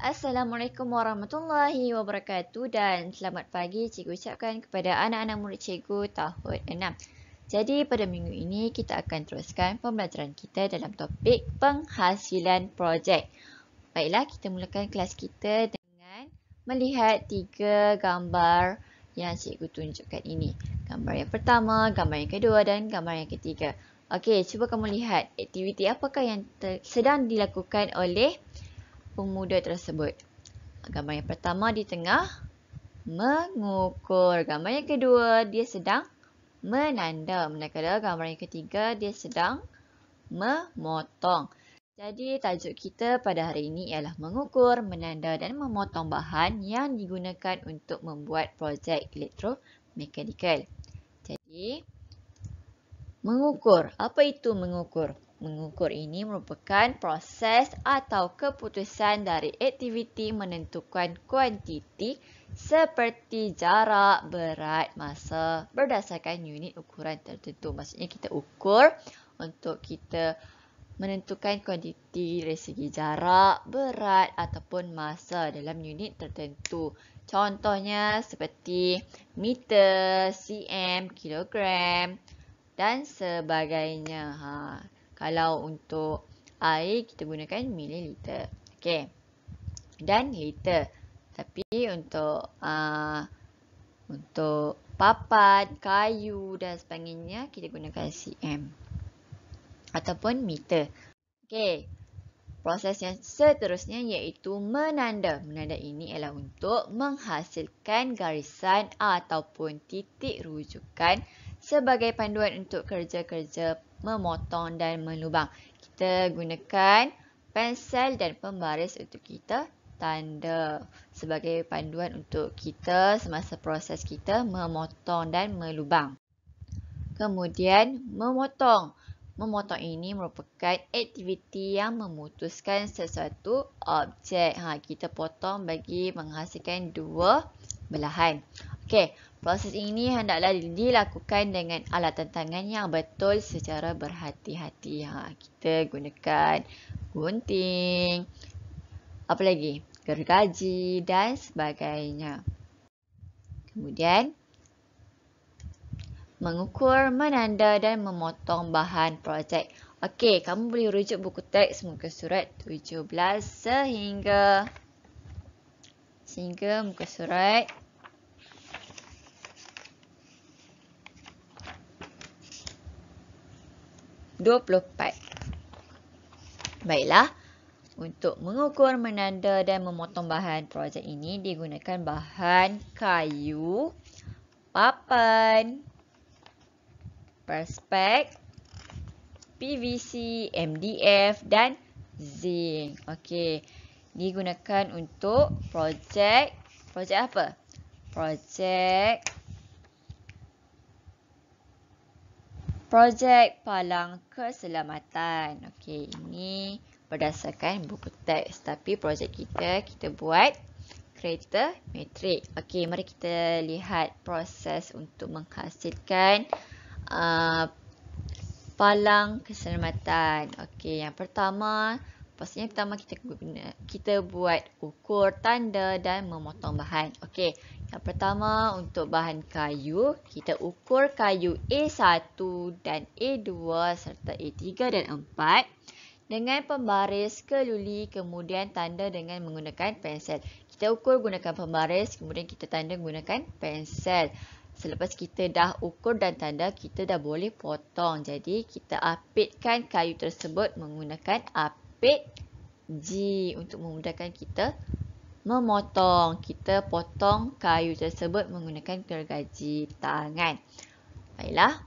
Assalamualaikum warahmatullahi wabarakatuh dan selamat pagi cikgu ucapkan kepada anak-anak murid cikgu tahun 6. Jadi pada minggu ini kita akan teruskan pembelajaran kita dalam topik penghasilan projek. Baiklah, kita mulakan kelas kita dengan melihat 3 gambar yang cikgu tunjukkan ini. Gambar yang pertama, gambar yang kedua dan gambar yang ketiga. Okey, cuba kamu lihat aktiviti apakah yang sedang dilakukan oleh pemuda tersebut. Gambar yang pertama di tengah, mengukur. Gambar yang kedua, dia sedang menanda. Manakala gambar yang ketiga, dia sedang memotong. Jadi tajuk kita pada hari ini ialah mengukur, menanda dan memotong bahan yang digunakan untuk membuat projek elektromekanikal. Jadi, mengukur. Apa itu mengukur? Mengukur ini merupakan proses atau keputusan dari aktiviti menentukan kuantiti seperti jarak, berat, masa berdasarkan unit ukuran tertentu. Maksudnya kita ukur untuk kita menentukan kuantiti dari segi jarak, berat ataupun masa dalam unit tertentu. Contohnya seperti meter, cm, kilogram dan sebagainya. Kalau untuk air, kita gunakan mililiter. Okey. Dan liter. Tapi untuk papan, kayu dan sebagainya, kita gunakan cm. Ataupun meter. Okey. Proses yang seterusnya iaitu menanda. Menanda ini ialah untuk menghasilkan garisan ataupun titik rujukan sebagai panduan untuk kerja-kerja memotong dan melubang. Kita gunakan pensel dan pembaris untuk kita tanda sebagai panduan untuk kita semasa proses kita memotong dan melubang. Kemudian memotong. Memotong ini merupakan aktiviti yang memutuskan sesuatu objek. Kita potong bagi menghasilkan dua belahan. Okey, proses ini hendaklah dilakukan dengan alatan tangan yang betul secara berhati-hati. Kita gunakan gunting, apa lagi? Gergaji dan sebagainya. Kemudian mengukur, menanda dan memotong bahan projek. Okey, kamu boleh rujuk buku teks muka surat 17 sehingga muka surat 24. Baiklah, untuk mengukur, menanda dan memotong bahan projek ini digunakan bahan kayu, papan, perspek, PVC, MDF dan zinc. Okey, digunakan untuk projek apa? Projek palang keselamatan. Okey, ini berdasarkan buku teks. Tapi projek kita buat kereta metrik. Okey, mari kita lihat proses untuk menghasilkan palang keselamatan. Okey, yang pertama, kita buat ukur, tanda dan memotong bahan. Okey, yang pertama untuk bahan kayu, kita ukur kayu A1 dan A2 serta A3 dan 4 dengan pembaris keluli, kemudian tanda dengan menggunakan pensel. Kita ukur gunakan pembaris, kemudian kita tanda gunakan pensel. Selepas kita dah ukur dan tanda, kita dah boleh potong. Jadi, kita apitkan kayu tersebut menggunakan apit G untuk memudahkan kita memotong. Kita potong kayu tersebut menggunakan gergaji tangan. Baiklah.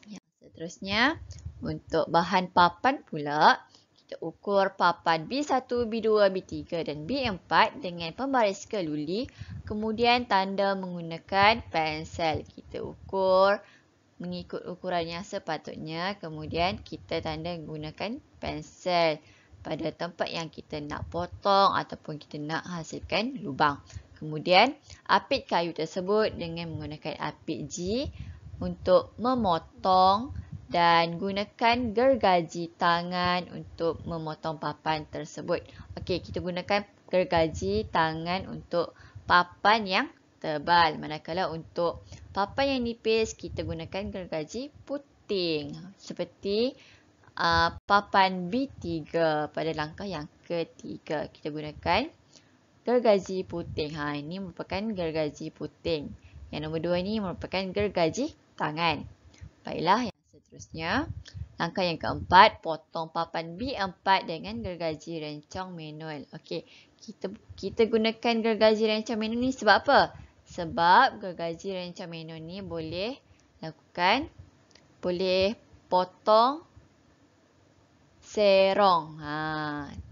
Yang seterusnya, untuk bahan papan pula, kita ukur papan B1, B2, B3 dan B4 dengan pembaris keluli. Kemudian tanda menggunakan pensel. Kita ukur mengikut ukuran yang sepatutnya. Kemudian kita tanda menggunakan pensel pada tempat yang kita nak potong ataupun kita nak hasilkan lubang. Kemudian apit kayu tersebut dengan menggunakan apit G untuk memotong dan gunakan gergaji tangan untuk memotong papan tersebut. Okey, kita gunakan gergaji tangan untuk papan yang tebal. Manakala untuk papan yang nipis, kita gunakan gergaji puting. Seperti papan B3 pada langkah yang ketiga. Kita gunakan gergaji puting. Ini merupakan gergaji puting. Yang nombor 2 ni merupakan gergaji tangan. Baiklah, yang seterusnya. Langkah yang keempat, potong papan B4 dengan gergaji rencong manual. Okey, kita gunakan gergaji rencong manual ni sebab apa? Sebab gergaji rencong manual ni boleh potong serong.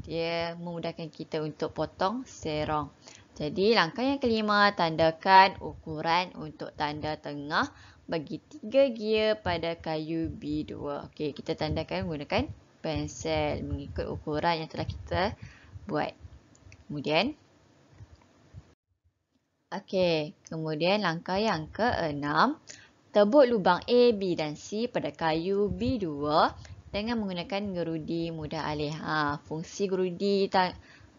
Dia memudahkan kita untuk potong serong. Jadi langkah yang kelima, tandakan ukuran untuk tanda tengah bagi 3 gear pada kayu B2. Okey, kita tandakan menggunakan pensel mengikut ukuran yang telah kita buat. Kemudian langkah yang keenam, tebuk lubang A, B dan C pada kayu B2 dengan menggunakan gerudi mudah alih. Fungsi gerudi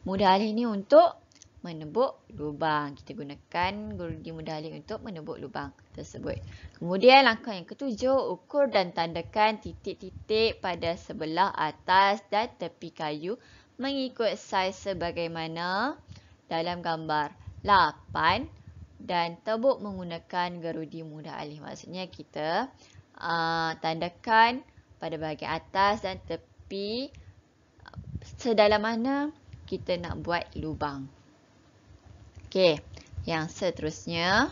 mudah alih ni untuk menebuk lubang. Kita gunakan gerudi mudah alih untuk menebuk lubang tersebut. Kemudian langkah yang ketujuh, ukur dan tandakan titik-titik pada sebelah atas dan tepi kayu mengikut saiz sebagaimana dalam gambar 8 dan tebuk menggunakan gerudi mudah alih. Maksudnya kita tandakan pada bahagian atas dan tepi sedalam mana kita nak buat lubang. Okey, yang seterusnya.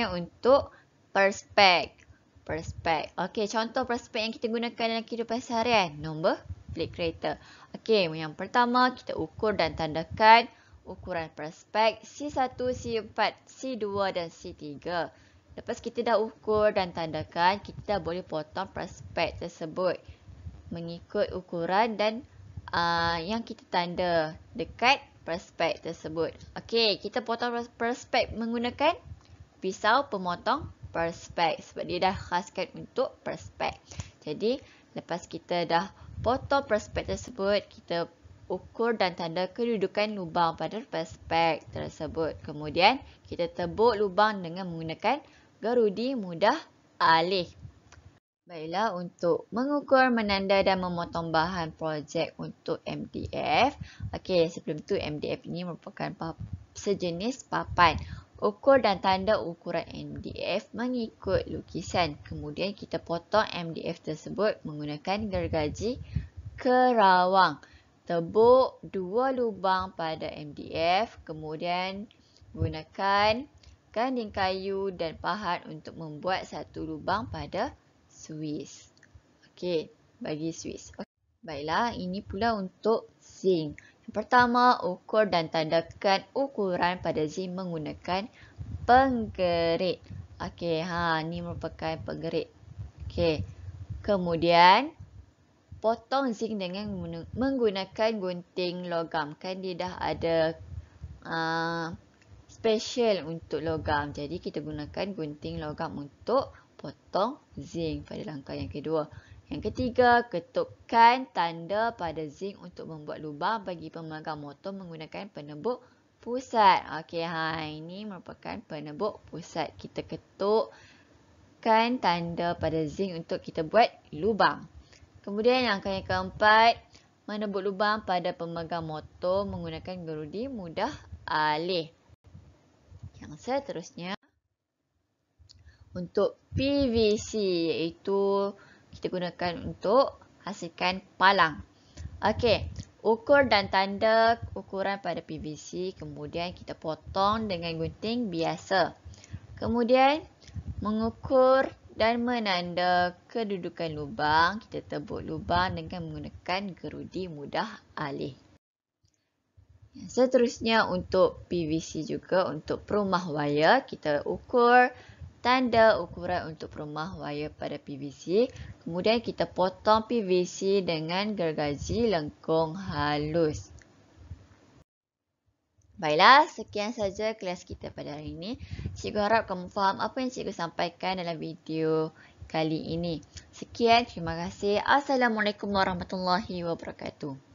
Untuk perspek. Okey, contoh perspek yang kita gunakan dalam kehidupan seharian. Nombor plate creator. Okey, yang pertama kita ukur dan tandakan ukuran perspek C1, C4, C2 dan C3. Lepas kita dah ukur dan tandakan, kita dah boleh potong perspek tersebut mengikut ukuran dan yang kita tanda dekat perspek tersebut. Okey, kita potong perspek menggunakan pisau pemotong perspek sebab dia dah khaskan untuk perspek. Jadi, lepas kita dah potong perspek tersebut, kita ukur dan tanda kedudukan lubang pada perspek tersebut. Kemudian, kita tebuk lubang dengan menggunakan gerudi mudah alih. Baiklah, untuk mengukur, menanda dan memotong bahan projek untuk MDF. Okey, sebelum tu MDF ini merupakan sejenis papan. Ukur dan tanda ukuran MDF mengikut lukisan. Kemudian kita potong MDF tersebut menggunakan gergaji kerawang. Tebuk 2 lubang pada MDF. Kemudian gunakan ganding kayu dan pahat untuk membuat satu lubang pada Swiss. Okey, bagi Swiss. Baiklah, ini pula untuk zinc. Yang pertama, ukur dan tandakan ukuran pada zinc menggunakan penggerit. Okey, ini merupakan penggerit. Okey. Kemudian potong zinc dengan menggunakan gunting logam. Kan dia dah ada special untuk logam. Jadi kita gunakan gunting logam untuk potong zinc pada langkah yang kedua. Yang ketiga, ketupkan tanda pada zinc untuk membuat lubang bagi pemegang motor menggunakan penebuk pusat. Okey, ini merupakan penebuk pusat. Kita ketupkan tanda pada zinc untuk kita buat lubang. Kemudian langkah yang keempat, menebuk lubang pada pemegang motor menggunakan gerudi mudah alih. Yang seterusnya, untuk PVC, iaitu kita gunakan untuk hasilkan palang. Okey, ukur dan tanda ukuran pada PVC, kemudian kita potong dengan gunting biasa. Kemudian mengukur dan menanda kedudukan lubang, kita tebuk lubang dengan menggunakan gerudi mudah alih. Seterusnya untuk PVC juga, untuk perumah wayar, kita ukur tanda ukuran untuk perumah wayar pada PVC. Kemudian kita potong PVC dengan gergaji lengkung halus. Baiklah, sekian saja kelas kita pada hari ini. Cikgu harap kamu faham apa yang cikgu sampaikan dalam video kali ini. Sekian, terima kasih. Assalamualaikum warahmatullahi wabarakatuh.